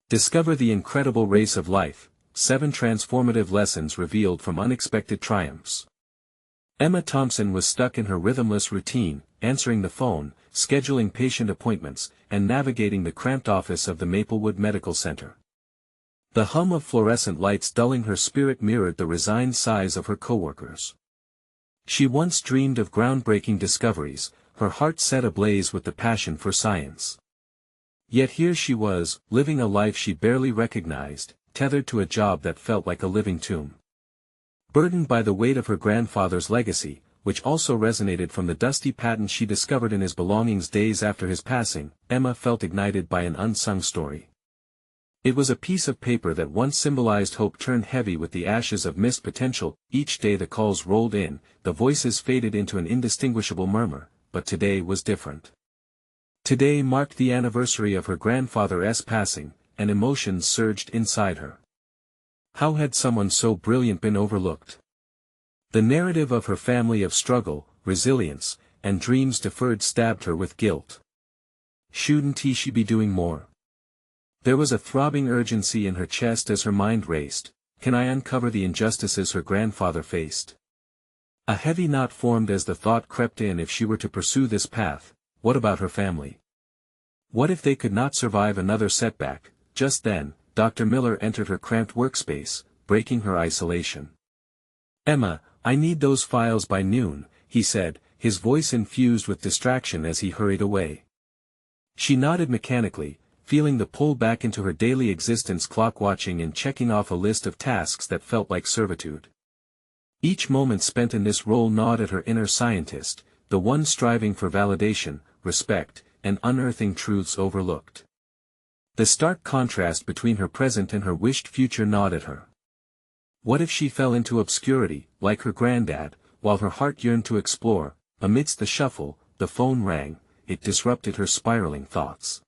Discover the incredible race of life, 7 transformative lessons revealed from unexpected triumphs. Emma Thompson was stuck in her rhythmless routine, answering the phone, scheduling patient appointments, and navigating the cramped office of the Maplewood Medical Center. The hum of fluorescent lights dulling her spirit mirrored the resigned sighs of her coworkers. She once dreamed of groundbreaking discoveries, her heart set ablaze with the passion for science. Yet here she was, living a life she barely recognized, tethered to a job that felt like a living tomb. Burdened by the weight of her grandfather's legacy, which also resonated from the dusty patent she discovered in his belongings days after his passing, Emma felt ignited by an unsung story. It was a piece of paper that once symbolized hope turned heavy with the ashes of missed potential. Each day the calls rolled in, the voices faded into an indistinguishable murmur, but today was different. Today marked the anniversary of her grandfather's passing, and emotions surged inside her. How had someone so brilliant been overlooked? The narrative of her family of struggle, resilience, and dreams deferred stabbed her with guilt. Shouldn't she be doing more? There was a throbbing urgency in her chest as her mind raced. Can I uncover the injustices her grandfather faced? A heavy knot formed as the thought crept in. If she were to pursue this path, what about her family? What if they could not survive another setback? Just then, Dr. Miller entered her cramped workspace, breaking her isolation. "Emma, I need those files by noon," he said, his voice infused with distraction as he hurried away. She nodded mechanically, feeling the pull back into her daily existence, clock watching and checking off a list of tasks that felt like servitude. Each moment spent in this role gnawed at her inner scientist, the one striving for validation, respect, and unearthing truths overlooked. The stark contrast between her present and her wished future gnawed at her. What if she fell into obscurity, like her granddad, while her heart yearned to explore? Amidst the shuffle, the phone rang. It disrupted her spiraling thoughts.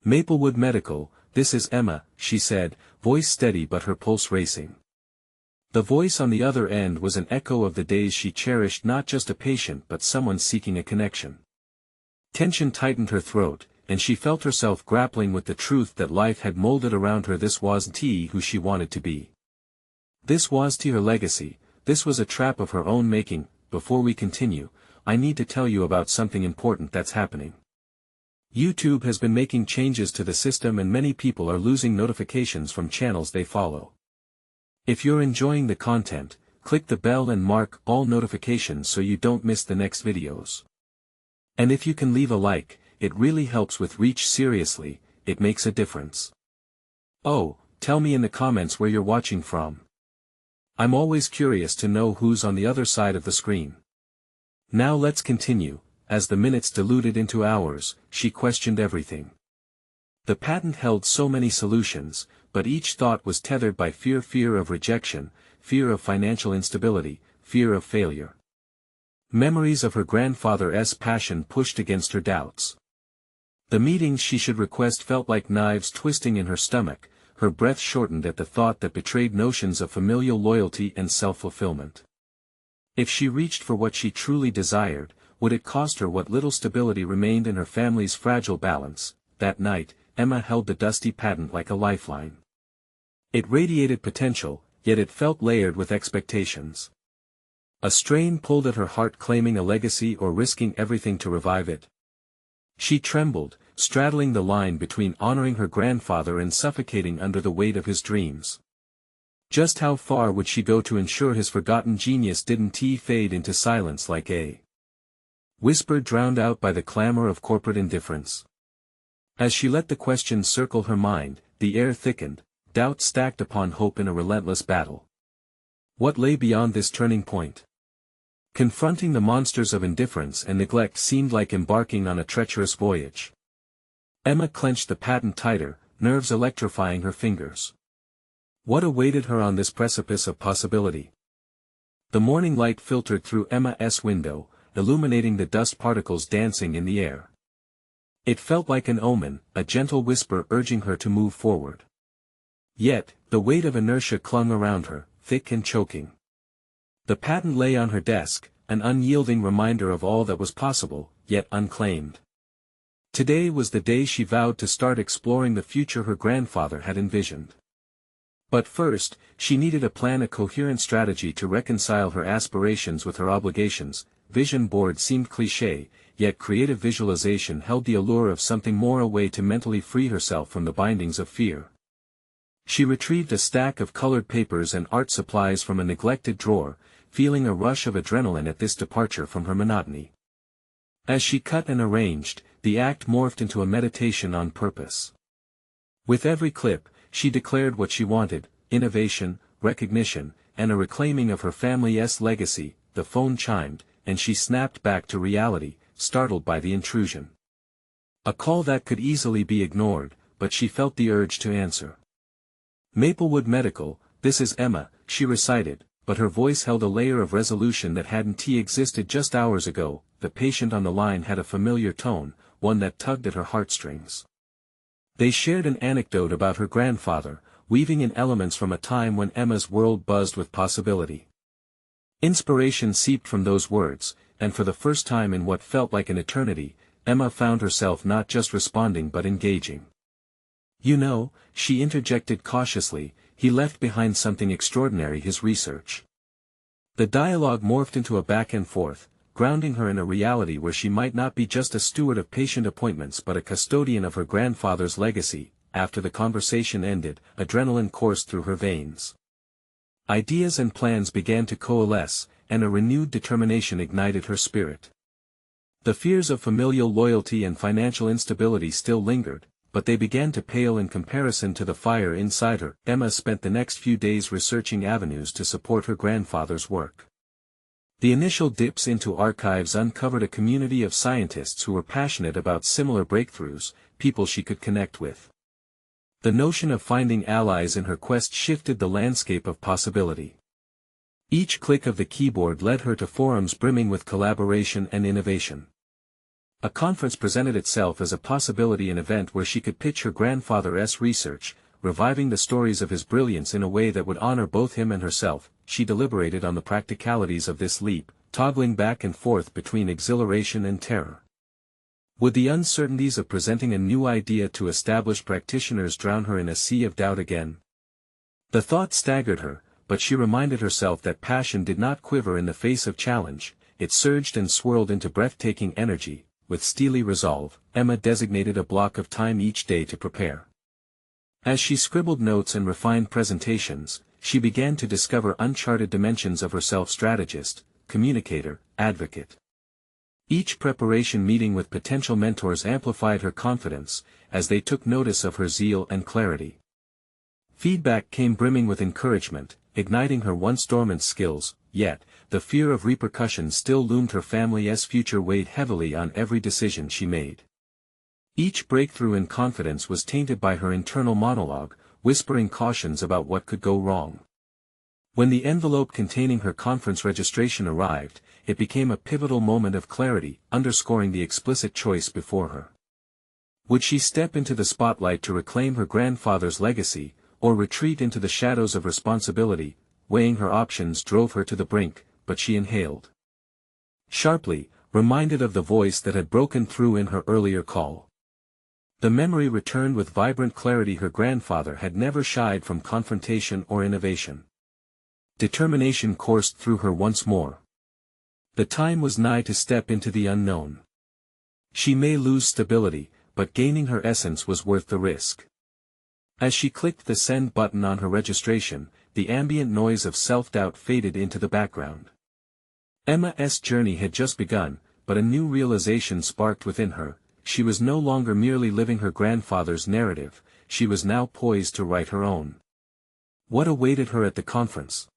"Maplewood Medical, this is Emma," she said, voice steady but her pulse racing. The voice on the other end was an echo of the days she cherished, not just a patient but someone seeking a connection. Tension tightened her throat, and she felt herself grappling with the truth that life had molded around her. This wasn't who she wanted to be. This was her legacy. This was a trap of her own making. Before we continue, I need to tell you about something important that's happening. YouTube has been making changes to the system and many people are losing notifications from channels they follow. If you're enjoying the content, click the bell and mark all notifications so you don't miss the next videos. And if you can leave a like, it really helps with reach. Seriously, it makes a difference. Oh, tell me in the comments where you're watching from. I'm always curious to know who's on the other side of the screen. Now let's continue. As the minutes diluted into hours, she questioned everything. The patent held so many solutions, but each thought was tethered by fear of rejection, fear of financial instability, fear of failure. Memories of her grandfather's passion pushed against her doubts. The meetings she should request felt like knives twisting in her stomach, her breath shortened at the thought that betrayed notions of familial loyalty and self-fulfillment. If she reached for what she truly desired, would it cost her what little stability remained in her family's fragile balance? That night, Emma held the dusty patent like a lifeline. It radiated potential, yet it felt layered with expectations. A strain pulled at her heart, claiming a legacy or risking everything to revive it. She trembled, straddling the line between honoring her grandfather and suffocating under the weight of his dreams. Just how far would she go to ensure his forgotten genius didn't fade into silence like a whisper drowned out by the clamor of corporate indifference? As she let the questions circle her mind, the air thickened, doubt stacked upon hope in a relentless battle. What lay beyond this turning point? Confronting the monsters of indifference and neglect seemed like embarking on a treacherous voyage. Emma clenched the patent tighter, nerves electrifying her fingers. What awaited her on this precipice of possibility? The morning light filtered through Emma's window, illuminating the dust particles dancing in the air. It felt like an omen, a gentle whisper urging her to move forward. Yet, the weight of inertia clung around her, thick and choking. The patent lay on her desk, an unyielding reminder of all that was possible, yet unclaimed. Today was the day she vowed to start exploring the future her grandfather had envisioned. But first, she needed a plan, a coherent strategy to reconcile her aspirations with her obligations. Vision board seemed cliché, yet creative visualization held the allure of something more, a way to mentally free herself from the bindings of fear. She retrieved a stack of colored papers and art supplies from a neglected drawer, feeling a rush of adrenaline at this departure from her monotony. As she cut and arranged, the act morphed into a meditation on purpose. With every clip, she declared what she wanted: innovation, recognition, and a reclaiming of her family's legacy. The phone chimed, and she snapped back to reality, startled by the intrusion. A call that could easily be ignored, but she felt the urge to answer. "Maplewood Medical, this is Emma," she recited, but her voice held a layer of resolution that hadn't existed just hours ago. The patient on the line had a familiar tone, one that tugged at her heartstrings. They shared an anecdote about her grandfather, weaving in elements from a time when Emma's world buzzed with possibility. Inspiration seeped from those words, and for the first time in what felt like an eternity, Emma found herself not just responding but engaging. "You know," she interjected cautiously, "he left behind something extraordinary, his research." The dialogue morphed into a back and forth, grounding her in a reality where she might not be just a steward of patient appointments but a custodian of her grandfather's legacy. After the conversation ended, adrenaline coursed through her veins. Ideas and plans began to coalesce, and a renewed determination ignited her spirit. The fears of familial loyalty and financial instability still lingered, but they began to pale in comparison to the fire inside her. Emma spent the next few days researching avenues to support her grandfather's work. The initial dips into archives uncovered a community of scientists who were passionate about similar breakthroughs, people she could connect with. The notion of finding allies in her quest shifted the landscape of possibility. Each click of the keyboard led her to forums brimming with collaboration and innovation. A conference presented itself as a possibility, an event where she could pitch her grandfather's research, reviving the stories of his brilliance in a way that would honor both him and herself. She deliberated on the practicalities of this leap, toggling back and forth between exhilaration and terror. Would the uncertainties of presenting a new idea to established practitioners drown her in a sea of doubt again? The thought staggered her, but she reminded herself that passion did not quiver in the face of challenge. It surged and swirled into breathtaking energy. With steely resolve, Emma designated a block of time each day to prepare. As she scribbled notes and refined presentations, she began to discover uncharted dimensions of herself: strategist, communicator, advocate. Each preparation meeting with potential mentors amplified her confidence, as they took notice of her zeal and clarity. Feedback came brimming with encouragement, igniting her once dormant skills, yet, the fear of repercussions still loomed. Her family's future weighed heavily on every decision she made. Each breakthrough in confidence was tainted by her internal monologue, whispering cautions about what could go wrong. When the envelope containing her conference registration arrived, it became a pivotal moment of clarity, underscoring the explicit choice before her. Would she step into the spotlight to reclaim her grandfather's legacy, or retreat into the shadows of responsibility? Weighing her options drove her to the brink, but she inhaled sharply, reminded of the voice that had broken through in her earlier call. The memory returned with vibrant clarity. Her grandfather had never shied from confrontation or innovation. Determination coursed through her once more. The time was nigh to step into the unknown. She may lose stability, but gaining her essence was worth the risk. As she clicked the send button on her registration, the ambient noise of self-doubt faded into the background. Emma's journey had just begun, but a new realization sparked within her. She was no longer merely living her grandfather's narrative, she was now poised to write her own. What awaited her at the conference?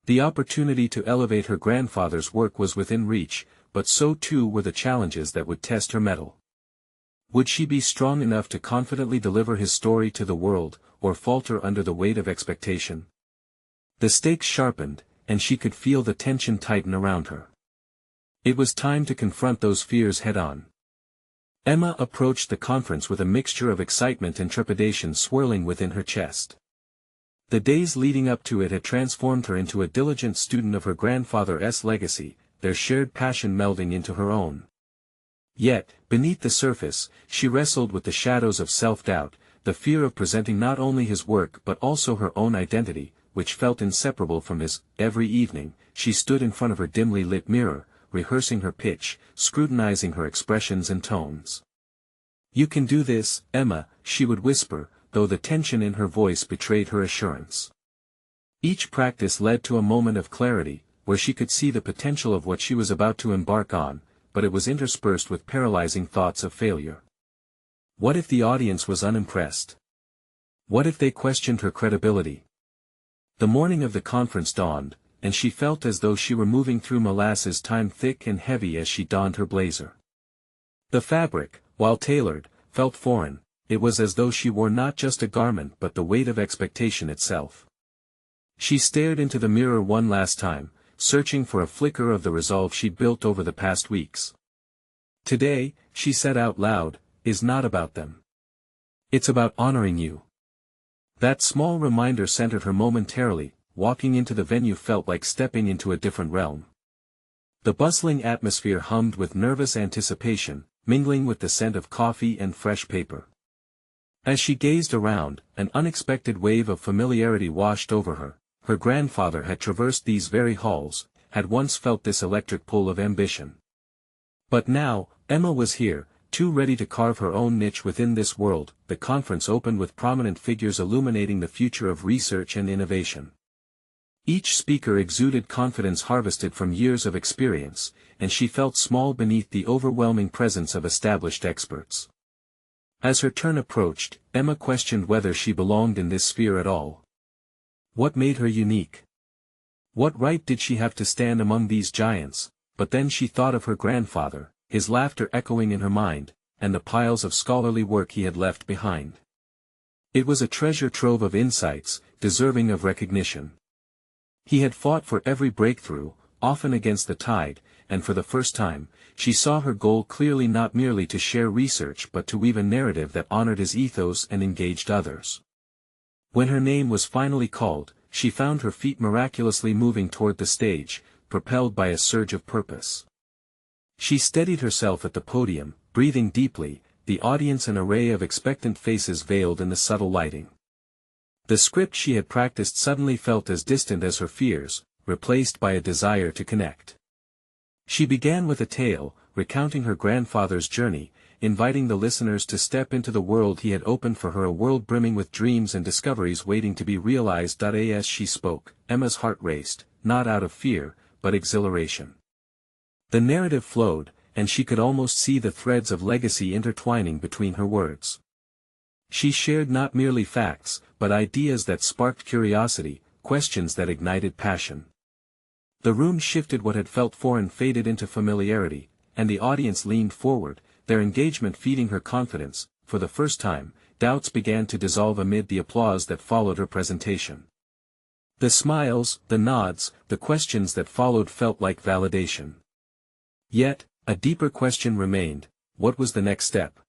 The opportunity to elevate her grandfather's work was within reach, but so too were the challenges that would test her mettle. Would she be strong enough to confidently deliver his story to the world, or falter under the weight of expectation? The stakes sharpened, and she could feel the tension tighten around her. It was time to confront those fears head-on. Emma approached the conference with a mixture of excitement and trepidation swirling within her chest. The days leading up to it had transformed her into a diligent student of her grandfather's legacy, their shared passion melding into her own. Yet, beneath the surface, she wrestled with the shadows of self-doubt, the fear of presenting not only his work but also her own identity, which felt inseparable from his. Every evening, she stood in front of her dimly lit mirror, rehearsing her pitch, scrutinizing her expressions and tones. "You can do this, Emma," she would whisper, though the tension in her voice betrayed her assurance. Each practice led to a moment of clarity, where she could see the potential of what she was about to embark on, but it was interspersed with paralyzing thoughts of failure. What if the audience was unimpressed? What if they questioned her credibility? The morning of the conference dawned, and she felt as though she were moving through molasses time thick and heavy as she donned her blazer. The fabric, while tailored, felt foreign. It was as though she wore not just a garment but the weight of expectation itself. She stared into the mirror one last time, searching for a flicker of the resolve she'd built over the past weeks. "Today," she said out loud, "is not about them. It's about honoring you." That small reminder centered her momentarily. Walking into the venue felt like stepping into a different realm. The bustling atmosphere hummed with nervous anticipation, mingling with the scent of coffee and fresh paper. As she gazed around, an unexpected wave of familiarity washed over her. Her grandfather had traversed these very halls, had once felt this electric pull of ambition. But now, Emma was here, too ready to carve her own niche within this world. The conference opened with prominent figures illuminating the future of research and innovation. Each speaker exuded confidence harvested from years of experience, and she felt small beneath the overwhelming presence of established experts. As her turn approached, Emma questioned whether she belonged in this sphere at all. What made her unique? What right did she have to stand among these giants? But then she thought of her grandfather, his laughter echoing in her mind, and the piles of scholarly work he had left behind. It was a treasure trove of insights, deserving of recognition. He had fought for every breakthrough, often against the tide, and for the first time, she saw her goal clearly, not merely to share research but to weave a narrative that honored his ethos and engaged others. When her name was finally called, she found her feet miraculously moving toward the stage, propelled by a surge of purpose. She steadied herself at the podium, breathing deeply, the audience an array of expectant faces veiled in the subtle lighting. The script she had practiced suddenly felt as distant as her fears, replaced by a desire to connect. She began with a tale, recounting her grandfather's journey, inviting the listeners to step into the world he had opened for her, a world brimming with dreams and discoveries waiting to be realized. As she spoke, Emma's heart raced, not out of fear, but exhilaration. The narrative flowed, and she could almost see the threads of legacy intertwining between her words. She shared not merely facts, but ideas that sparked curiosity, questions that ignited passion. The room shifted. What had felt foreign faded into familiarity, and the audience leaned forward, their engagement feeding her confidence. For the first time, doubts began to dissolve amid the applause that followed her presentation. The smiles, the nods, the questions that followed felt like validation. Yet, a deeper question remained: what was the next step?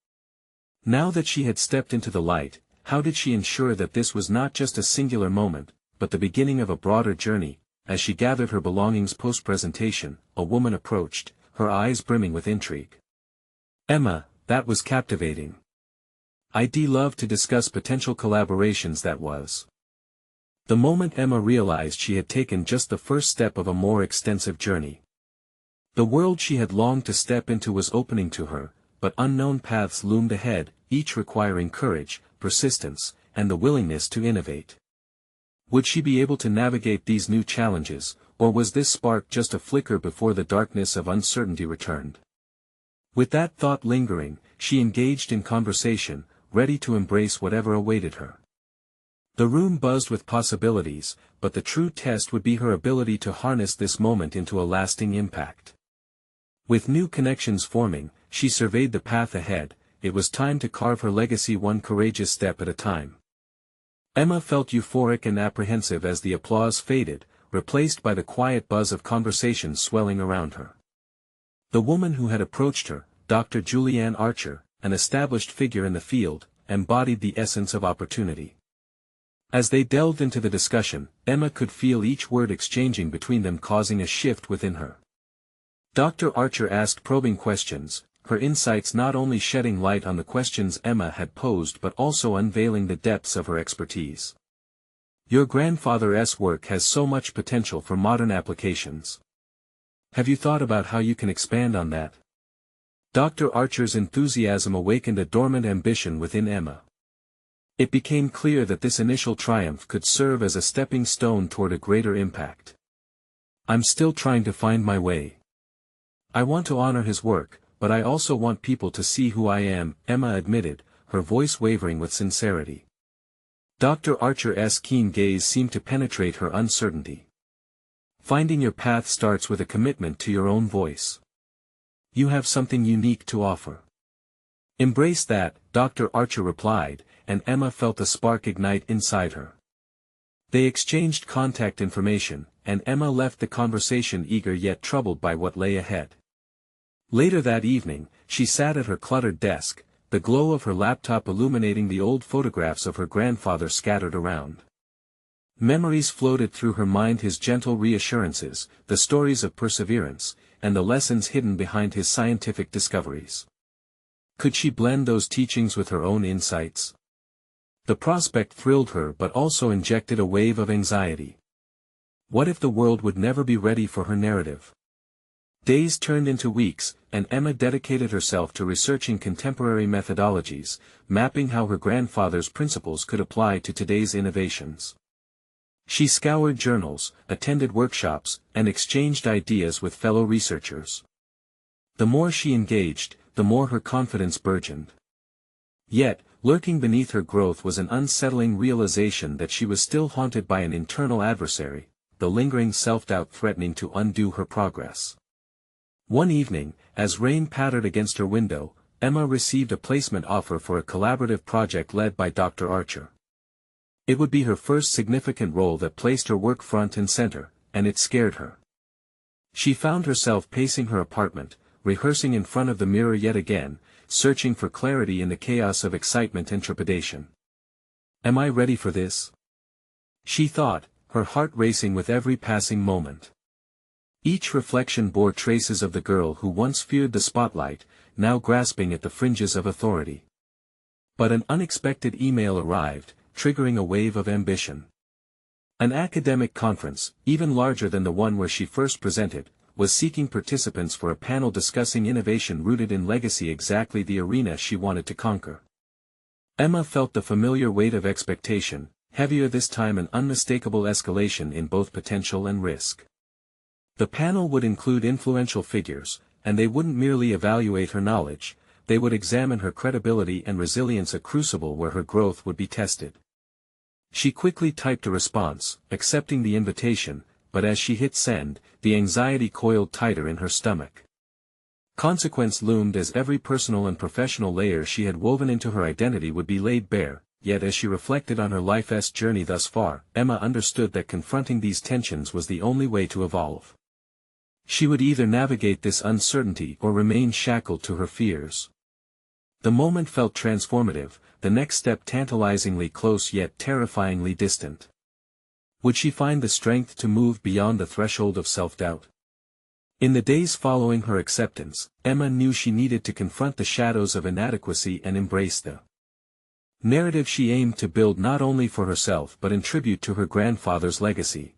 Now that she had stepped into the light, how did she ensure that this was not just a singular moment, but the beginning of a broader journey? As she gathered her belongings post-presentation, a woman approached, her eyes brimming with intrigue. "Emma, that was captivating. I'd love to discuss potential collaborations." That was the moment Emma realized she had taken just the first step of a more extensive journey. The world she had longed to step into was opening to her, but unknown paths loomed ahead, each requiring courage, persistence, and the willingness to innovate. Would she be able to navigate these new challenges, or was this spark just a flicker before the darkness of uncertainty returned? With that thought lingering, she engaged in conversation, ready to embrace whatever awaited her. The room buzzed with possibilities, but the true test would be her ability to harness this moment into a lasting impact. With new connections forming, she surveyed the path ahead. It was time to carve her legacy one courageous step at a time. Emma felt euphoric and apprehensive as the applause faded, replaced by the quiet buzz of conversation swelling around her. The woman who had approached her, Dr. Julianne Archer, an established figure in the field, embodied the essence of opportunity. As they delved into the discussion, Emma could feel each word exchanging between them causing a shift within her. Dr. Archer asked probing questions, her insights not only shedding light on the questions Emma had posed but also unveiling the depths of her expertise. Your grandfather's work has so much potential for modern applications. Have you thought about how you can expand on that? Dr. Archer's enthusiasm awakened a dormant ambition within Emma. It became clear that this initial triumph could serve as a stepping stone toward a greater impact. I'm still trying to find my way. I want to honor his work, but I also want people to see who I am, Emma admitted, her voice wavering with sincerity. Dr. Archer's keen gaze seemed to penetrate her uncertainty. Finding your path starts with a commitment to your own voice. You have something unique to offer. Embrace that, Dr. Archer replied, and Emma felt a spark ignite inside her. They exchanged contact information, and Emma left the conversation eager yet troubled by what lay ahead. Later that evening, she sat at her cluttered desk, the glow of her laptop illuminating the old photographs of her grandfather scattered around. Memories floated through her mind, his gentle reassurances, the stories of perseverance, and the lessons hidden behind his scientific discoveries. Could she blend those teachings with her own insights? The prospect thrilled her but also injected a wave of anxiety. What if the world would never be ready for her narrative? Days turned into weeks, and Emma dedicated herself to researching contemporary methodologies, mapping how her grandfather's principles could apply to today's innovations. She scoured journals, attended workshops, and exchanged ideas with fellow researchers. The more she engaged, the more her confidence burgeoned. Yet, lurking beneath her growth was an unsettling realization that she was still haunted by an internal adversary, the lingering self-doubt threatening to undo her progress. One evening, as rain pattered against her window, Emma received a placement offer for a collaborative project led by Dr. Archer. It would be her first significant role that placed her work front and center, and it scared her. She found herself pacing her apartment, rehearsing in front of the mirror yet again, searching for clarity in the chaos of excitement and trepidation. Am I ready for this? She thought, her heart racing with every passing moment. Each reflection bore traces of the girl who once feared the spotlight, now grasping at the fringes of authority. But an unexpected email arrived, triggering a wave of ambition. An academic conference, even larger than the one where she first presented, was seeking participants for a panel discussing innovation rooted in legacy, exactly the arena she wanted to conquer. Emma felt the familiar weight of expectation, heavier this time, an unmistakable escalation in both potential and risk. The panel would include influential figures, and they wouldn't merely evaluate her knowledge, they would examine her credibility and resilience, a crucible where her growth would be tested. She quickly typed a response, accepting the invitation, but as she hit send, the anxiety coiled tighter in her stomach. Consequence loomed as every personal and professional layer she had woven into her identity would be laid bare, yet as she reflected on her life's journey thus far, Emma understood that confronting these tensions was the only way to evolve. She would either navigate this uncertainty or remain shackled to her fears. The moment felt transformative, the next step tantalizingly close yet terrifyingly distant. Would she find the strength to move beyond the threshold of self-doubt? In the days following her acceptance, Emma knew she needed to confront the shadows of inadequacy and embrace the narrative she aimed to build, not only for herself but in tribute to her grandfather's legacy.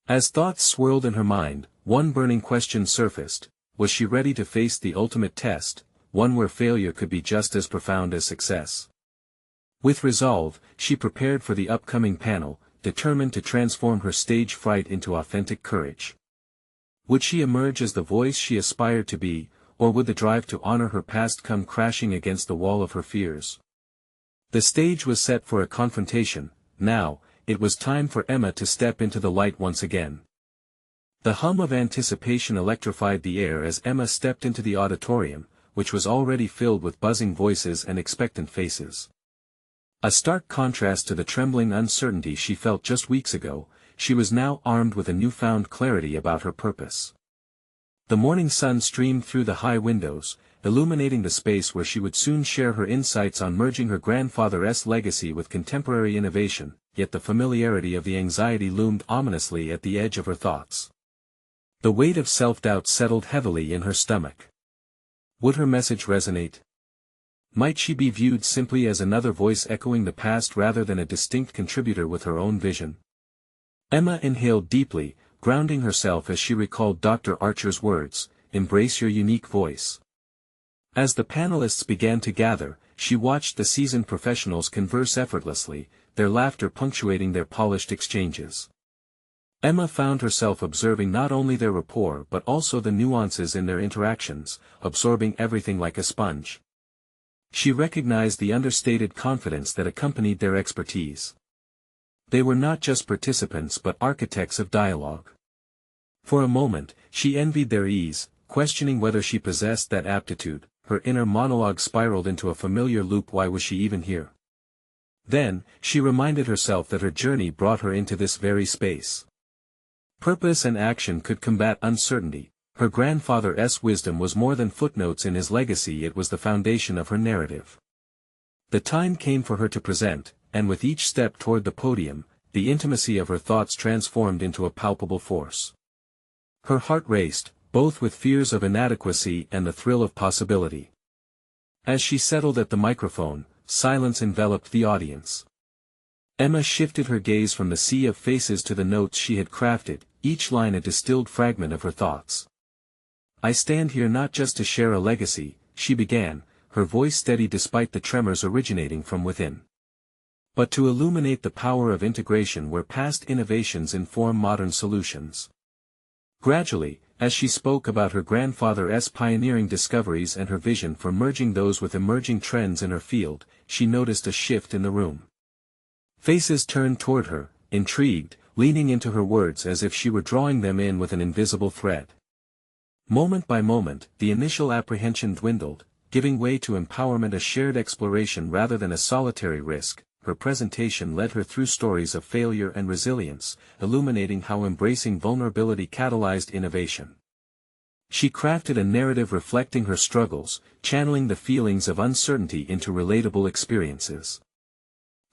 As thoughts swirled in her mind, one burning question surfaced: was she ready to face the ultimate test, one where failure could be just as profound as success? With resolve, she prepared for the upcoming panel, determined to transform her stage fright into authentic courage. Would she emerge as the voice she aspired to be, or would the drive to honor her past come crashing against the wall of her fears? The stage was set for a confrontation. Now, it was time for Emma to step into the light once again. The hum of anticipation electrified the air as Emma stepped into the auditorium, which was already filled with buzzing voices and expectant faces. A stark contrast to the trembling uncertainty she felt just weeks ago, she was now armed with a newfound clarity about her purpose. The morning sun streamed through the high windows, illuminating the space where she would soon share her insights on merging her grandfather's legacy with contemporary innovation, yet the familiarity of the anxiety loomed ominously at the edge of her thoughts. The weight of self-doubt settled heavily in her stomach. Would her message resonate? Might she be viewed simply as another voice echoing the past rather than a distinct contributor with her own vision? Emma inhaled deeply, grounding herself as she recalled Dr. Archer's words, "Embrace your unique voice." As the panelists began to gather, she watched the seasoned professionals converse effortlessly, their laughter punctuating their polished exchanges. Emma found herself observing not only their rapport but also the nuances in their interactions, absorbing everything like a sponge. She recognized the understated confidence that accompanied their expertise. They were not just participants but architects of dialogue. For a moment, she envied their ease, questioning whether she possessed that aptitude. Her inner monologue spiraled into a familiar loop. Why was she even here? Then, she reminded herself that her journey brought her into this very space. Purpose and action could combat uncertainty. Her grandfather's wisdom was more than footnotes in his legacy, it was the foundation of her narrative. The time came for her to present, and with each step toward the podium, the intimacy of her thoughts transformed into a palpable force. Her heart raced, both with fears of inadequacy and the thrill of possibility. As she settled at the microphone, silence enveloped the audience. Emma shifted her gaze from the sea of faces to the notes she had crafted, each line a distilled fragment of her thoughts. "I stand here not just to share a legacy," she began, her voice steady despite the tremors originating from within, "but to illuminate the power of integration where past innovations inform modern solutions." Gradually, as she spoke about her grandfather's pioneering discoveries and her vision for merging those with emerging trends in her field, she noticed a shift in the room. Faces turned toward her, intrigued, leaning into her words as if she were drawing them in with an invisible thread. Moment by moment, the initial apprehension dwindled, giving way to empowerment, a shared exploration rather than a solitary risk. Her presentation led her through stories of failure and resilience, illuminating how embracing vulnerability catalyzed innovation. She crafted a narrative reflecting her struggles, channeling the feelings of uncertainty into relatable experiences.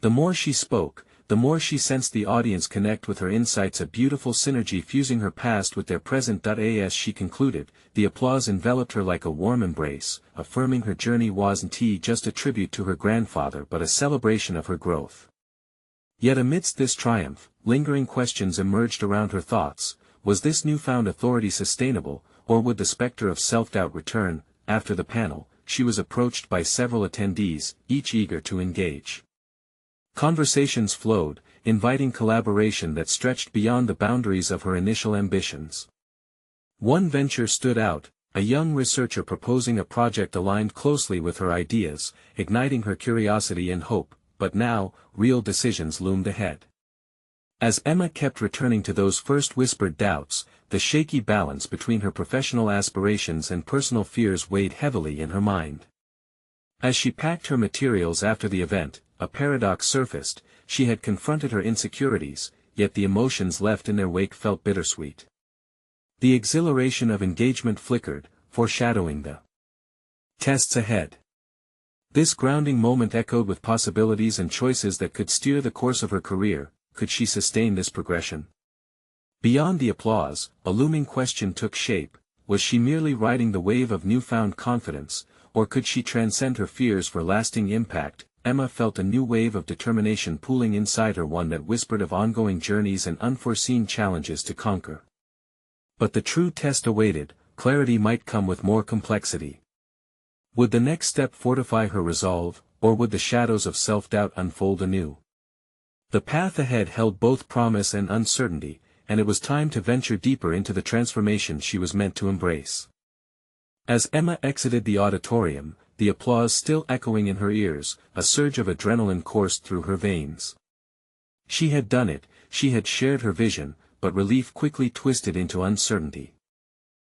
The more she spoke, the more she sensed the audience connect with her insights, a beautiful synergy fusing her past with their present. As she concluded, the applause enveloped her like a warm embrace, affirming her journey wasn't just a tribute to her grandfather but a celebration of her growth. Yet amidst this triumph, lingering questions emerged around her thoughts. Was this newfound authority sustainable, or would the specter of self-doubt return? After the panel, she was approached by several attendees, each eager to engage. Conversations flowed, inviting collaboration that stretched beyond the boundaries of her initial ambitions. One venture stood out, a young researcher proposing a project aligned closely with her ideas, igniting her curiosity and hope. But now, real decisions loomed ahead. As Emma kept returning to those first whispered doubts, the shaky balance between her professional aspirations and personal fears weighed heavily in her mind. As she packed her materials after the event, a paradox surfaced. She had confronted her insecurities, yet the emotions left in their wake felt bittersweet. The exhilaration of engagement flickered, foreshadowing the tests ahead. This grounding moment echoed with possibilities and choices that could steer the course of her career. Could she sustain this progression? Beyond the applause, a looming question took shape. Was she merely riding the wave of newfound confidence, or could she transcend her fears for lasting impact? Emma felt a new wave of determination pooling inside her, one that whispered of ongoing journeys and unforeseen challenges to conquer. But the true test awaited. Clarity might come with more complexity. Would the next step fortify her resolve, or would the shadows of self-doubt unfold anew? The path ahead held both promise and uncertainty, and it was time to venture deeper into the transformation she was meant to embrace. As Emma exited the auditorium, the applause still echoing in her ears, a surge of adrenaline coursed through her veins. She had done it, she had shared her vision, but relief quickly twisted into uncertainty.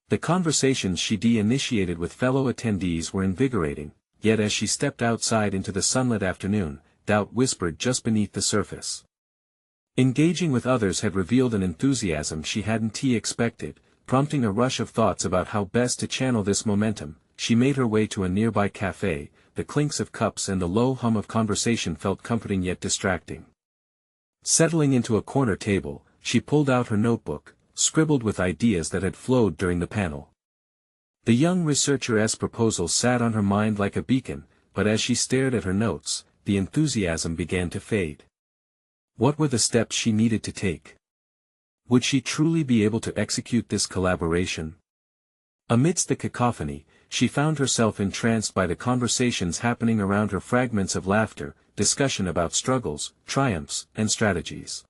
The conversations she initiated with fellow attendees were invigorating, yet as she stepped outside into the sunlit afternoon, doubt whispered just beneath the surface. Engaging with others had revealed an enthusiasm she hadn't expected, prompting a rush of thoughts about how best to channel this momentum. She made her way to a nearby cafe. The clinks of cups and the low hum of conversation felt comforting yet distracting. Settling into a corner table, she pulled out her notebook, scribbled with ideas that had flowed during the panel. The young researcher's proposal sat on her mind like a beacon, but as she stared at her notes, the enthusiasm began to fade. What were the steps she needed to take? Would she truly be able to execute this collaboration? Amidst the cacophony, she found herself entranced by the conversations happening around her, fragments of laughter, discussion about struggles, triumphs, and strategies.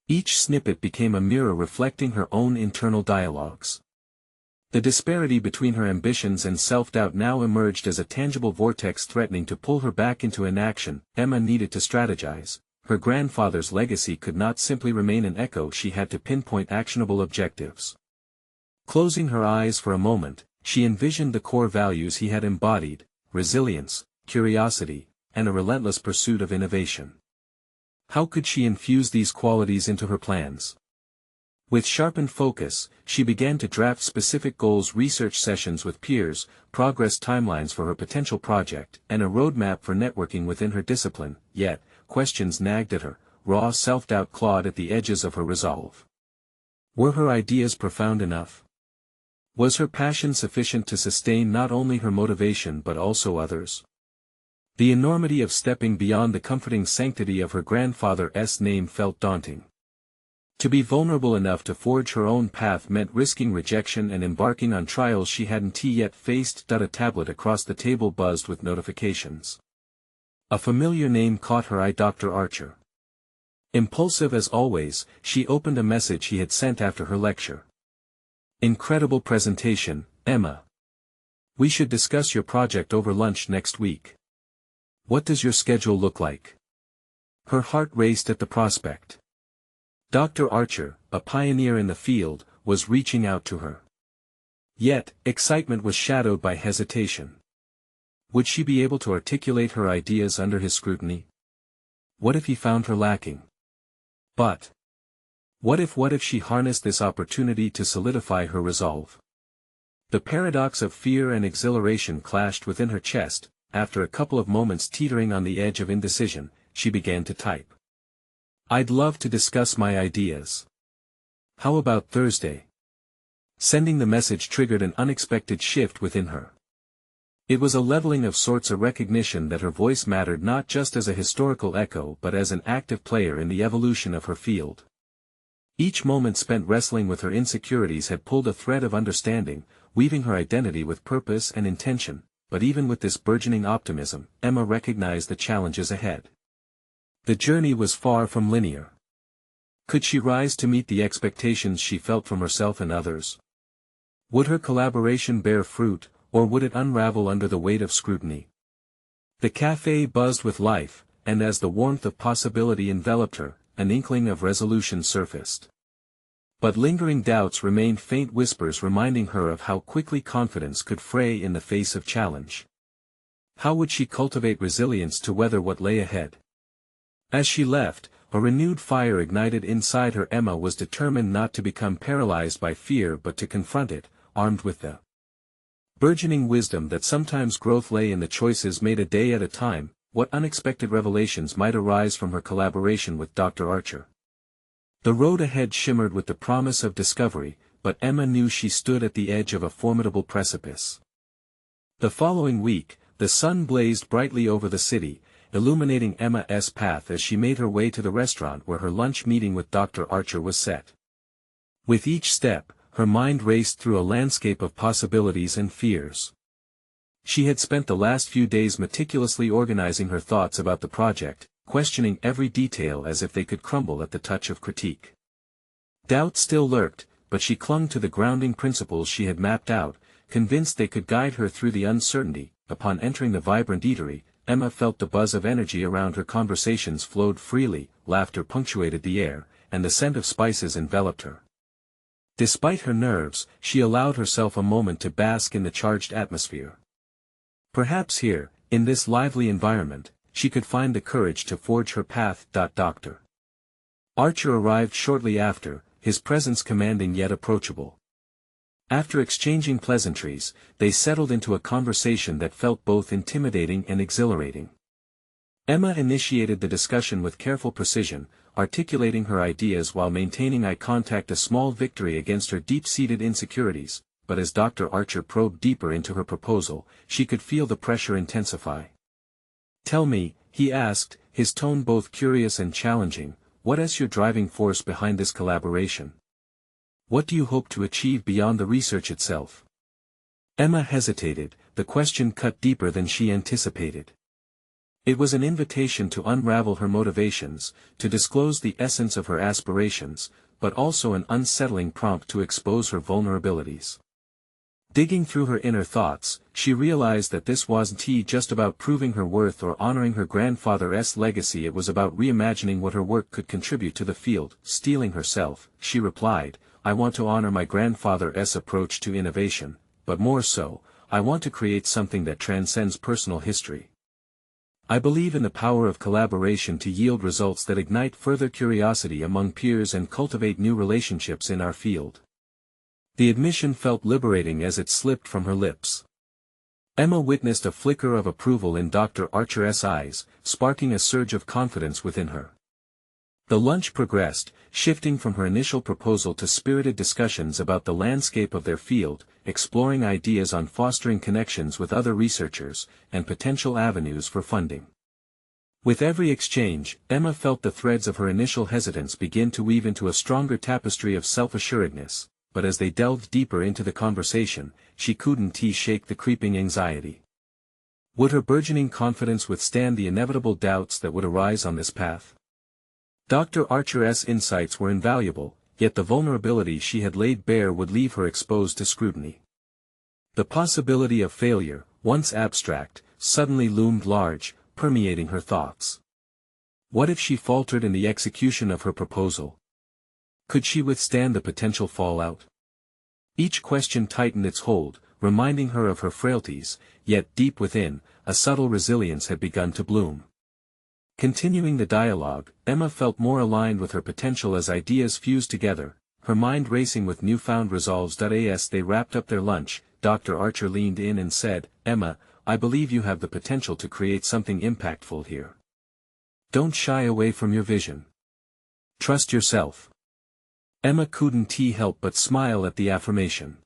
Each snippet became a mirror reflecting her own internal dialogues. The disparity between her ambitions and self-doubt now emerged as a tangible vortex threatening to pull her back into inaction. Emma needed to strategize. Her grandfather's legacy could not simply remain an echo, she had to pinpoint actionable objectives. Closing her eyes for a moment, she envisioned the core values he had embodied: resilience, curiosity, and a relentless pursuit of innovation. How could she infuse these qualities into her plans? With sharpened focus, she began to draft specific goals, research sessions with peers, progress timelines for her potential project, and a roadmap for networking within her discipline. Yet, questions nagged at her, raw self-doubt clawed at the edges of her resolve. Were her ideas profound enough? Was her passion sufficient to sustain not only her motivation but also others? The enormity of stepping beyond the comforting sanctity of her grandfather's name felt daunting. To be vulnerable enough to forge her own path meant risking rejection and embarking on trials she hadn't yet faced. A tablet across the table buzzed with notifications. A familiar name caught her eye: Dr. Archer. Impulsive as always, she opened a message he had sent after her lecture. Incredible presentation, Emma. We should discuss your project over lunch next week. What does your schedule look like? Her heart raced at the prospect. Dr. Archer, a pioneer in the field, was reaching out to her. Yet, excitement was shadowed by hesitation. Would she be able to articulate her ideas under his scrutiny? What if he found her lacking? But what if she harnessed this opportunity to solidify her resolve? The paradox of fear and exhilaration clashed within her chest. After a couple of moments teetering on the edge of indecision, she began to type. I'd love to discuss my ideas. How about Thursday? Sending the message triggered an unexpected shift within her. It was a leveling of sorts, a recognition that her voice mattered not just as a historical echo but as an active player in the evolution of her field. Each moment spent wrestling with her insecurities had pulled a thread of understanding, weaving her identity with purpose and intention. But even with this burgeoning optimism, Emma recognized the challenges ahead. The journey was far from linear. Could she rise to meet the expectations she felt from herself and others? Would her collaboration bear fruit, or would it unravel under the weight of scrutiny? The cafe buzzed with life, and as the warmth of possibility enveloped her, an inkling of resolution surfaced. But lingering doubts remained, faint whispers reminding her of how quickly confidence could fray in the face of challenge. How would she cultivate resilience to weather what lay ahead? As she left, a renewed fire ignited inside her. Emma was determined not to become paralyzed by fear but to confront it, armed with the burgeoning wisdom that sometimes growth lay in the choices made a day at a time. What unexpected revelations might arise from her collaboration with Dr. Archer? The road ahead shimmered with the promise of discovery, but Emma knew she stood at the edge of a formidable precipice. The following week, the sun blazed brightly over the city, illuminating Emma's path as she made her way to the restaurant where her lunch meeting with Dr. Archer was set. With each step, her mind raced through a landscape of possibilities and fears. She had spent the last few days meticulously organizing her thoughts about the project, questioning every detail as if they could crumble at the touch of critique. Doubt still lurked, but she clung to the grounding principles she had mapped out, convinced they could guide her through the uncertainty. Upon entering the vibrant eatery, Emma felt the buzz of energy around her. Conversations flowed freely, laughter punctuated the air, and the scent of spices enveloped her. Despite her nerves, she allowed herself a moment to bask in the charged atmosphere. Perhaps here, in this lively environment, she could find the courage to forge her path. Dr. Archer arrived shortly after, his presence commanding yet approachable. After exchanging pleasantries, they settled into a conversation that felt both intimidating and exhilarating. Emma initiated the discussion with careful precision, articulating her ideas while maintaining eye contact, a small victory against her deep-seated insecurities. but as Dr. Archer probed deeper into her proposal, she could feel the pressure intensify. "Tell me," he asked, his tone both curious and challenging, "what is your driving force behind this collaboration? What do you hope to achieve beyond the research itself?" Emma hesitated, the question cut deeper than she anticipated. It was an invitation to unravel her motivations, to disclose the essence of her aspirations, but also an unsettling prompt to expose her vulnerabilities. Digging through her inner thoughts, she realized that this wasn't just about proving her worth or honoring her grandfather's legacy. It was about reimagining what her work could contribute to the field. Steeling herself, she replied, "I want to honor my grandfather's approach to innovation, but more so, I want to create something that transcends personal history. I believe in the power of collaboration to yield results that ignite further curiosity among peers and cultivate new relationships in our field." The admission felt liberating as it slipped from her lips. Emma witnessed a flicker of approval in Dr. Archer's eyes, sparking a surge of confidence within her. The lunch progressed, shifting from her initial proposal to spirited discussions about the landscape of their field, exploring ideas on fostering connections with other researchers, and potential avenues for funding. With every exchange, Emma felt the threads of her initial hesitance begin to weave into a stronger tapestry of self-assuredness, but as they delved deeper into the conversation, she couldn't shake the creeping anxiety. Would her burgeoning confidence withstand the inevitable doubts that would arise on this path? Dr. Archer's insights were invaluable, yet the vulnerability she had laid bare would leave her exposed to scrutiny. The possibility of failure, once abstract, suddenly loomed large, permeating her thoughts. What if she faltered in the execution of her proposal? Could she withstand the potential fallout? Each question tightened its hold, reminding her of her frailties, yet deep within, a subtle resilience had begun to bloom. Continuing the dialogue, Emma felt more aligned with her potential as ideas fused together, her mind racing with newfound resolves. As they wrapped up their lunch, Dr. Archer leaned in and said, "Emma, I believe you have the potential to create something impactful here. Don't shy away from your vision. Trust yourself." Emma couldn't help but smile at the affirmation.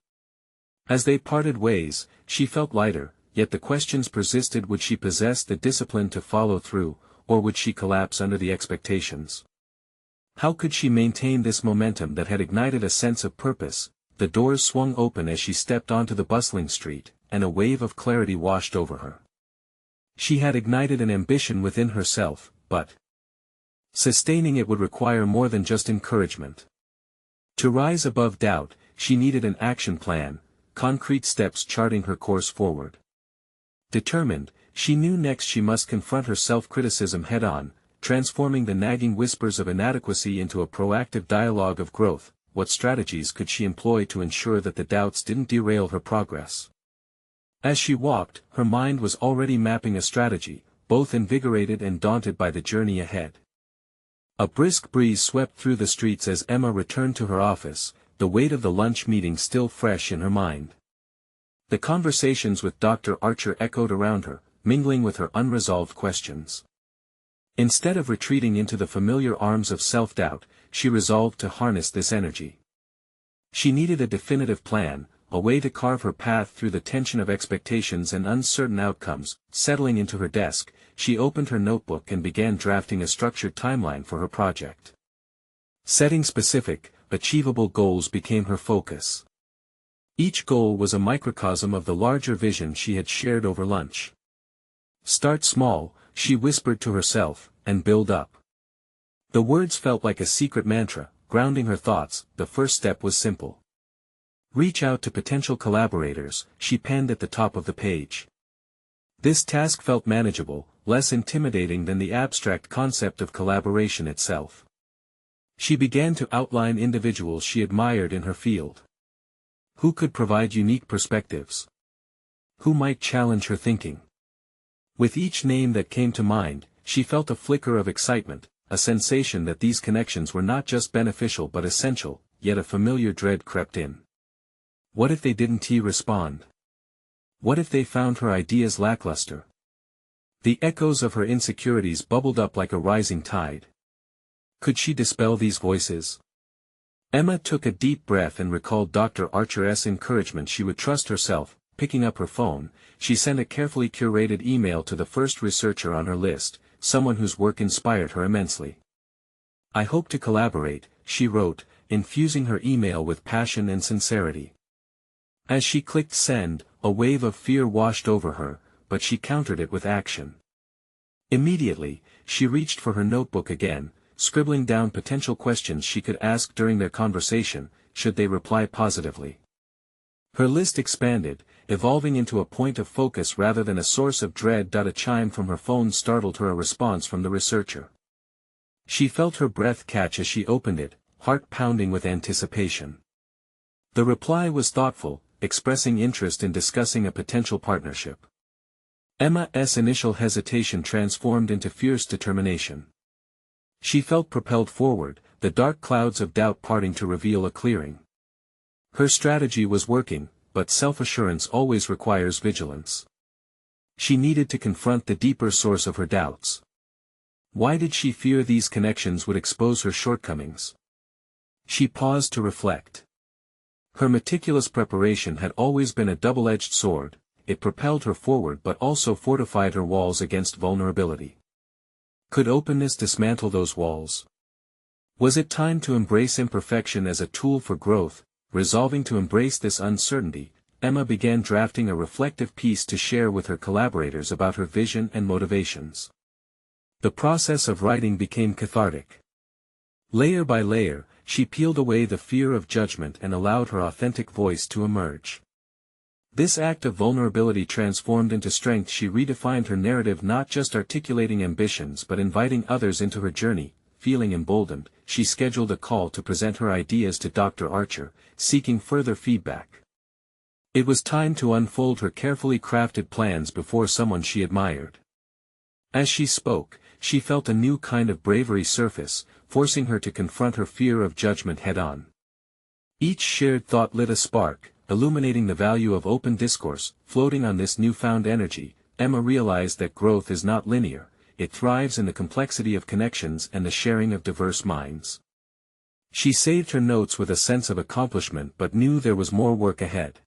As they parted ways, she felt lighter, yet the questions persisted. Would she possess the discipline to follow through, or would she collapse under the expectations? How could she maintain this momentum that had ignited a sense of purpose? The doors swung open as she stepped onto the bustling street, and a wave of clarity washed over her. She had ignited an ambition within herself, but sustaining it would require more than just encouragement. To rise above doubt, she needed an action plan, concrete steps charting her course forward. Determined, she knew next she must confront her self-criticism head-on, transforming the nagging whispers of inadequacy into a proactive dialogue of growth. What strategies could she employ to ensure that the doubts didn't derail her progress? As she walked, her mind was already mapping a strategy, both invigorated and daunted by the journey ahead. A brisk breeze swept through the streets as Emma returned to her office, the weight of the lunch meeting still fresh in her mind. The conversations with Dr. Archer echoed around her, mingling with her unresolved questions. Instead of retreating into the familiar arms of self-doubt, she resolved to harness this energy. She needed a definitive plan, a way to carve her path through the tension of expectations and uncertain outcomes. Settling into her desk, she opened her notebook and began drafting a structured timeline for her project. Setting specific, achievable goals became her focus. Each goal was a microcosm of the larger vision she had shared over lunch. "Start small," she whispered to herself, "and build up." The words felt like a secret mantra, grounding her thoughts. The first step was simple. "Reach out to potential collaborators," she penned at the top of the page. This task felt manageable, less intimidating than the abstract concept of collaboration itself. She began to outline individuals she admired in her field. Who could provide unique perspectives? Who might challenge her thinking? With each name that came to mind, she felt a flicker of excitement, a sensation that these connections were not just beneficial but essential, yet a familiar dread crept in. What if they didn't respond? What if they found her ideas lackluster? The echoes of her insecurities bubbled up like a rising tide. Could she dispel these voices? Emma took a deep breath and recalled Dr. Archer's encouragement she would trust herself. Picking up her phone, she sent a carefully curated email to the first researcher on her list, someone whose work inspired her immensely. "I hope to collaborate," she wrote, infusing her email with passion and sincerity. As she clicked send, a wave of fear washed over her, but she countered it with action. Immediately, she reached for her notebook again, scribbling down potential questions she could ask during their conversation, should they reply positively. Her list expanded, evolving into a point of focus rather than a source of dread. A chime from her phone startled her, a response from the researcher. She felt her breath catch as she opened it, heart pounding with anticipation. The reply was thoughtful, expressing interest in discussing a potential partnership. Emma's initial hesitation transformed into fierce determination. She felt propelled forward, the dark clouds of doubt parting to reveal a clearing. Her strategy was working, but self-assurance always requires vigilance. She needed to confront the deeper source of her doubts. Why did she fear these connections would expose her shortcomings? She paused to reflect. Her meticulous preparation had always been a double-edged sword. It propelled her forward but also fortified her walls against vulnerability. Could openness dismantle those walls? Was it time to embrace imperfection as a tool for growth? Resolving to embrace this uncertainty, Emma began drafting a reflective piece to share with her collaborators about her vision and motivations. The process of writing became cathartic. Layer by layer, she peeled away the fear of judgment and allowed her authentic voice to emerge. This act of vulnerability transformed into strength. She redefined her narrative, not just articulating ambitions but inviting others into her journey. Feeling emboldened, she scheduled a call to present her ideas to Dr. Archer, seeking further feedback. It was time to unfold her carefully crafted plans before someone she admired. As she spoke, she felt a new kind of bravery surface, forcing her to confront her fear of judgment head-on. Each shared thought lit a spark, illuminating the value of open discourse. Floating on this newfound energy, Emma realized that growth is not linear. It thrives in the complexity of connections and the sharing of diverse minds. She saved her notes with a sense of accomplishment but knew there was more work ahead.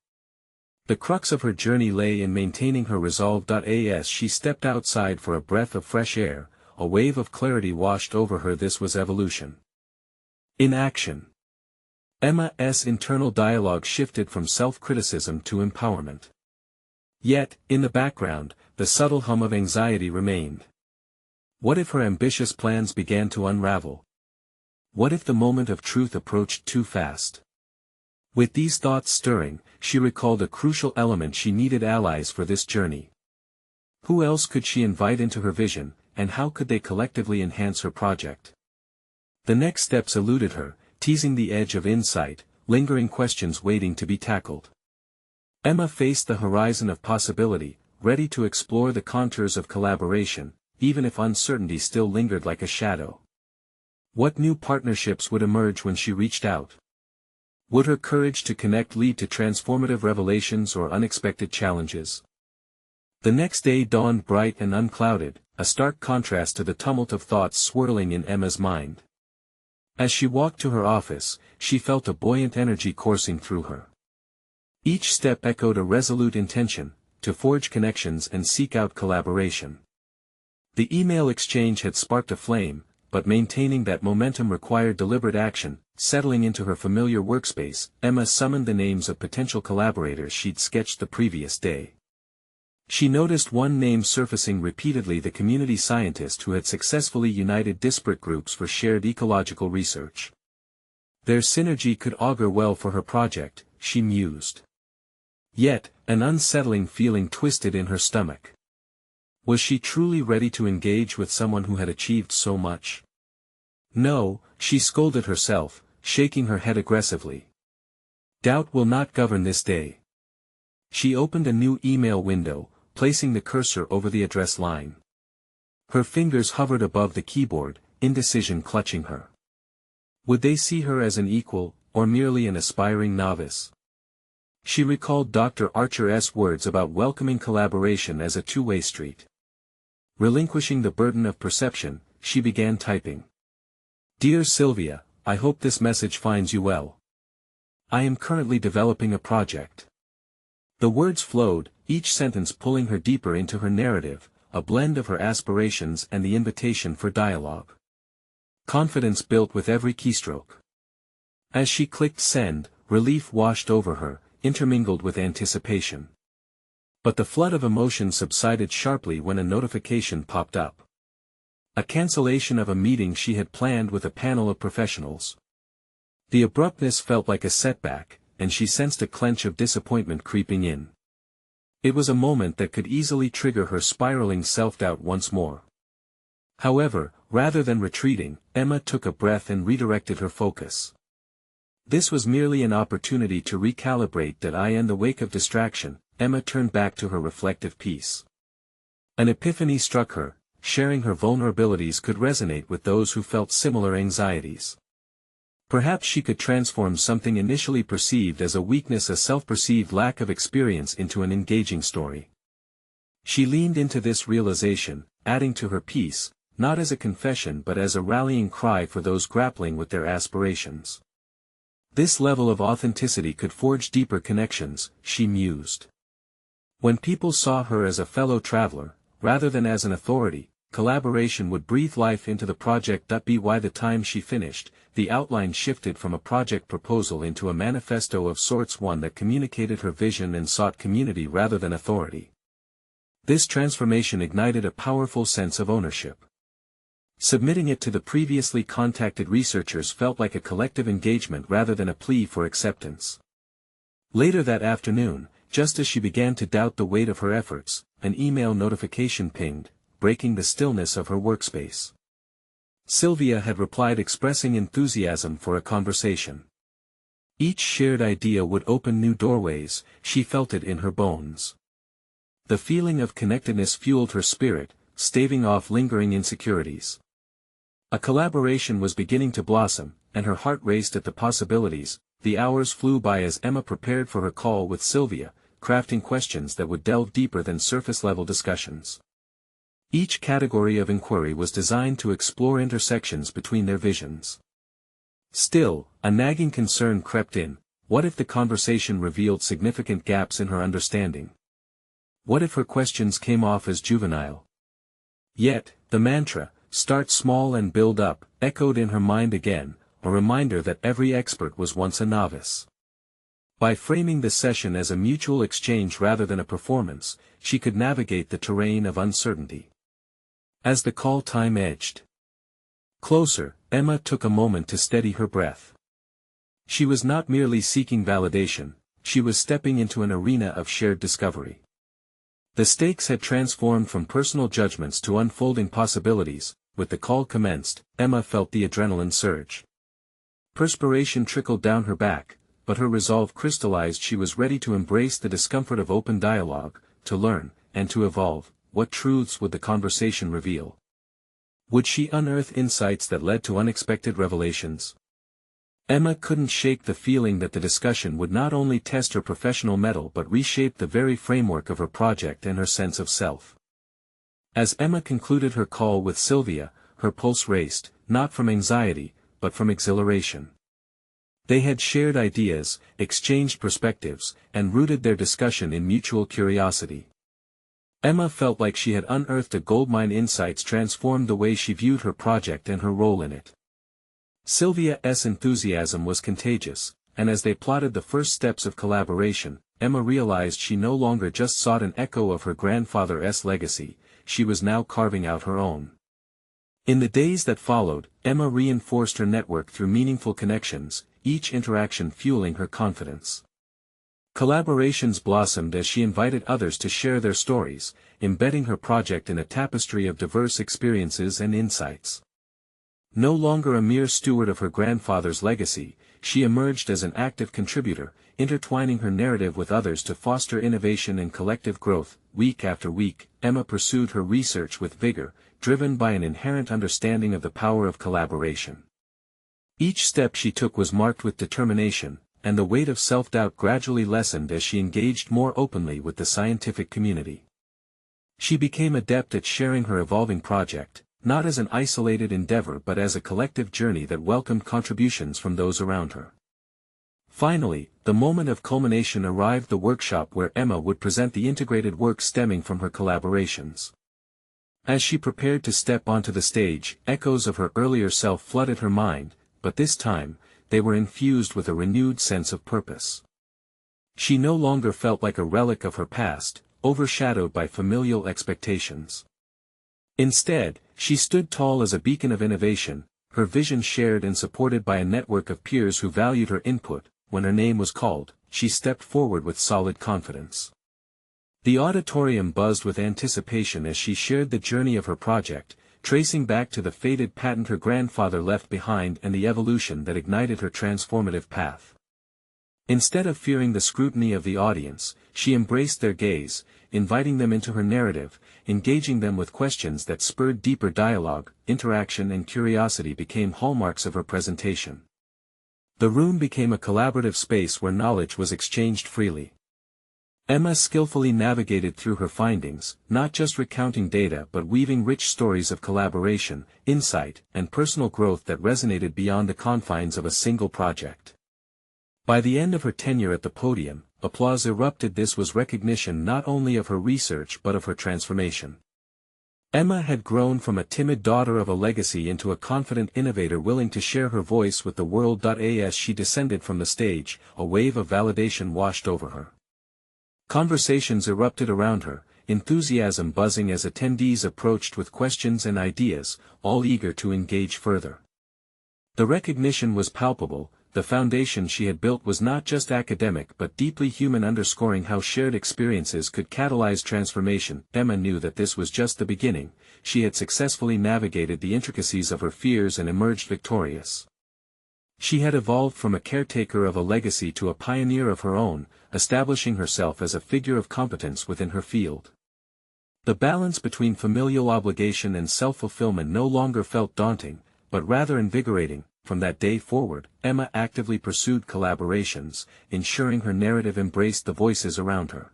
The crux of her journey lay in maintaining her resolve. As she stepped outside for a breath of fresh air, a wave of clarity washed over her. This was evolution in action. Emma's internal dialogue shifted from self-criticism to empowerment. Yet, in the background, the subtle hum of anxiety remained. What if her ambitious plans began to unravel? What if the moment of truth approached too fast? With these thoughts stirring, she recalled a crucial element: she needed allies for this journey. Who else could she invite into her vision, and how could they collectively enhance her project? The next steps eluded her, teasing the edge of insight, lingering questions waiting to be tackled. Emma faced the horizon of possibility, ready to explore the contours of collaboration, even if uncertainty still lingered like a shadow. What new partnerships would emerge when she reached out? Would her courage to connect lead to transformative revelations or unexpected challenges? The next day dawned bright and unclouded, a stark contrast to the tumult of thoughts swirling in Emma's mind. As she walked to her office, she felt a buoyant energy coursing through her. Each step echoed a resolute intention, to forge connections and seek out collaboration. The email exchange had sparked a flame, but maintaining that momentum required deliberate action. Settling into her familiar workspace, Emma summoned the names of potential collaborators she'd sketched the previous day. She noticed one name surfacing repeatedly: the community scientist who had successfully united disparate groups for shared ecological research. Their synergy could augur well for her project, she mused. Yet, an unsettling feeling twisted in her stomach. Was she truly ready to engage with someone who had achieved so much? No, she scolded herself, shaking her head aggressively. Doubt will not govern this day. She opened a new email window, placing the cursor over the address line. Her fingers hovered above the keyboard, indecision clutching her. Would they see her as an equal, or merely an aspiring novice? She recalled Dr. Archer's words about welcoming collaboration as a two-way street. Relinquishing the burden of perception, she began typing. Dear Sylvia, I hope this message finds you well. I am currently developing a project. The words flowed, each sentence pulling her deeper into her narrative, a blend of her aspirations and the invitation for dialogue. Confidence built with every keystroke. As she clicked send, relief washed over her, intermingled with anticipation. But the flood of emotion subsided sharply when a notification popped up. A cancellation of a meeting she had planned with a panel of professionals. The abruptness felt like a setback, and she sensed a clench of disappointment creeping in. It was a moment that could easily trigger her spiraling self-doubt once more. However, rather than retreating, Emma took a breath and redirected her focus. This was merely an opportunity to recalibrate that in the wake of distraction. Emma turned back to her reflective peace. An epiphany struck her, sharing her vulnerabilities could resonate with those who felt similar anxieties. Perhaps she could transform something initially perceived as a weakness, a self-perceived lack of experience, into an engaging story. She leaned into this realization, adding to her piece, not as a confession but as a rallying cry for those grappling with their aspirations. This level of authenticity could forge deeper connections, she mused. When people saw her as a fellow traveler, rather than as an authority, collaboration would breathe life into the project. By the time she finished, the outline shifted from a project proposal into a manifesto of sorts, one that communicated her vision and sought community rather than authority. This transformation ignited a powerful sense of ownership. Submitting it to the previously contacted researchers felt like a collective engagement rather than a plea for acceptance. Later that afternoon, just as she began to doubt the weight of her efforts, an email notification pinged, breaking the stillness of her workspace. Sylvia had replied expressing enthusiasm for a conversation. Each shared idea would open new doorways, she felt it in her bones. The feeling of connectedness fueled her spirit, staving off lingering insecurities. A collaboration was beginning to blossom, and her heart raced at the possibilities. The hours flew by as Emma prepared for her call with Sylvia, crafting questions that would delve deeper than surface-level discussions. Each category of inquiry was designed to explore intersections between their visions. Still, a nagging concern crept in. What if the conversation revealed significant gaps in her understanding? What if her questions came off as juvenile? Yet, the mantra, "Start small and build up," echoed in her mind again, a reminder that every expert was once a novice. By framing the session as a mutual exchange rather than a performance, she could navigate the terrain of uncertainty. As the call time edged closer, Emma took a moment to steady her breath. She was not merely seeking validation, she was stepping into an arena of shared discovery. The stakes had transformed from personal judgments to unfolding possibilities. With the call commenced, Emma felt the adrenaline surge. Perspiration trickled down her back, but her resolve crystallized. She was ready to embrace the discomfort of open dialogue, to learn, and to evolve. What truths would the conversation reveal? Would she unearth insights that led to unexpected revelations? Emma couldn't shake the feeling that the discussion would not only test her professional mettle but reshape the very framework of her project and her sense of self. As Emma concluded her call with Sylvia, her pulse raced, not from anxiety, but from exhilaration. They had shared ideas, exchanged perspectives, and rooted their discussion in mutual curiosity. Emma felt like she had unearthed a goldmine. Insights transformed the way she viewed her project and her role in it. Sylvia's enthusiasm was contagious, and as they plotted the first steps of collaboration, Emma realized she no longer just sought an echo of her grandfather's legacy, she was now carving out her own. In the days that followed, Emma reinforced her network through meaningful connections, each interaction fueling her confidence. Collaborations blossomed as she invited others to share their stories, embedding her project in a tapestry of diverse experiences and insights. No longer a mere steward of her grandfather's legacy, she emerged as an active contributor, intertwining her narrative with others to foster innovation and collective growth. Week after week, Emma pursued her research with vigor, driven by an inherent understanding of the power of collaboration. Each step she took was marked with determination, and the weight of self-doubt gradually lessened as she engaged more openly with the scientific community. She became adept at sharing her evolving project, not as an isolated endeavor but as a collective journey that welcomed contributions from those around her. Finally, the moment of culmination arrived, the workshop where Emma would present the integrated work stemming from her collaborations. As she prepared to step onto the stage, echoes of her earlier self flooded her mind, but this time, they were infused with a renewed sense of purpose. She no longer felt like a relic of her past, overshadowed by familial expectations. Instead, she stood tall as a beacon of innovation, her vision shared and supported by a network of peers who valued her input. When her name was called, she stepped forward with solid confidence. The auditorium buzzed with anticipation as she shared the journey of her project, tracing back to the faded patent her grandfather left behind and the evolution that ignited her transformative path. Instead of fearing the scrutiny of the audience, she embraced their gaze, inviting them into her narrative, engaging them with questions that spurred deeper dialogue. Interaction and curiosity became hallmarks of her presentation. The room became a collaborative space where knowledge was exchanged freely. Emma skillfully navigated through her findings, not just recounting data but weaving rich stories of collaboration, insight, and personal growth that resonated beyond the confines of a single project. By the end of her tenure at the podium, applause erupted. This was recognition not only of her research but of her transformation. Emma had grown from a timid daughter of a legacy into a confident innovator willing to share her voice with the world. As she descended from the stage, a wave of validation washed over her. Conversations erupted around her, enthusiasm buzzing as attendees approached with questions and ideas, all eager to engage further. The recognition was palpable. The foundation she had built was not just academic but deeply human, underscoring how shared experiences could catalyze transformation. Emma knew that this was just the beginning. She had successfully navigated the intricacies of her fears and emerged victorious. She had evolved from a caretaker of a legacy to a pioneer of her own, establishing herself as a figure of competence within her field. The balance between familial obligation and self-fulfillment no longer felt daunting, but rather invigorating. From that day forward, Emma actively pursued collaborations, ensuring her narrative embraced the voices around her.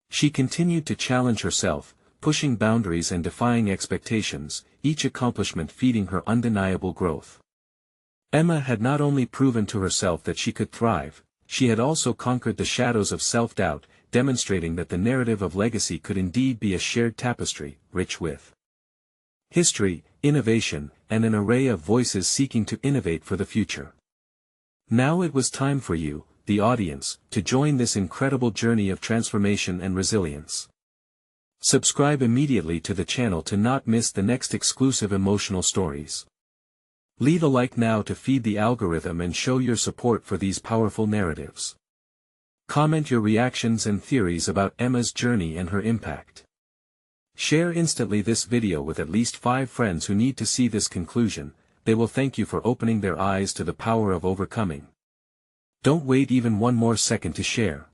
She continued to challenge herself, pushing boundaries and defying expectations, each accomplishment feeding her undeniable growth. Emma had not only proven to herself that she could thrive, she had also conquered the shadows of self-doubt, demonstrating that the narrative of legacy could indeed be a shared tapestry, rich with history, innovation, and an array of voices seeking to innovate for the future. Now it was time for you, the audience, to join this incredible journey of transformation and resilience. Subscribe immediately to the channel to not miss the next exclusive emotional stories. Leave a like now to feed the algorithm and show your support for these powerful narratives. Comment your reactions and theories about Emma's journey and her impact. Share instantly this video with at least 5 friends who need to see this conclusion. They will thank you for opening their eyes to the power of overcoming. Don't wait even one more second to share.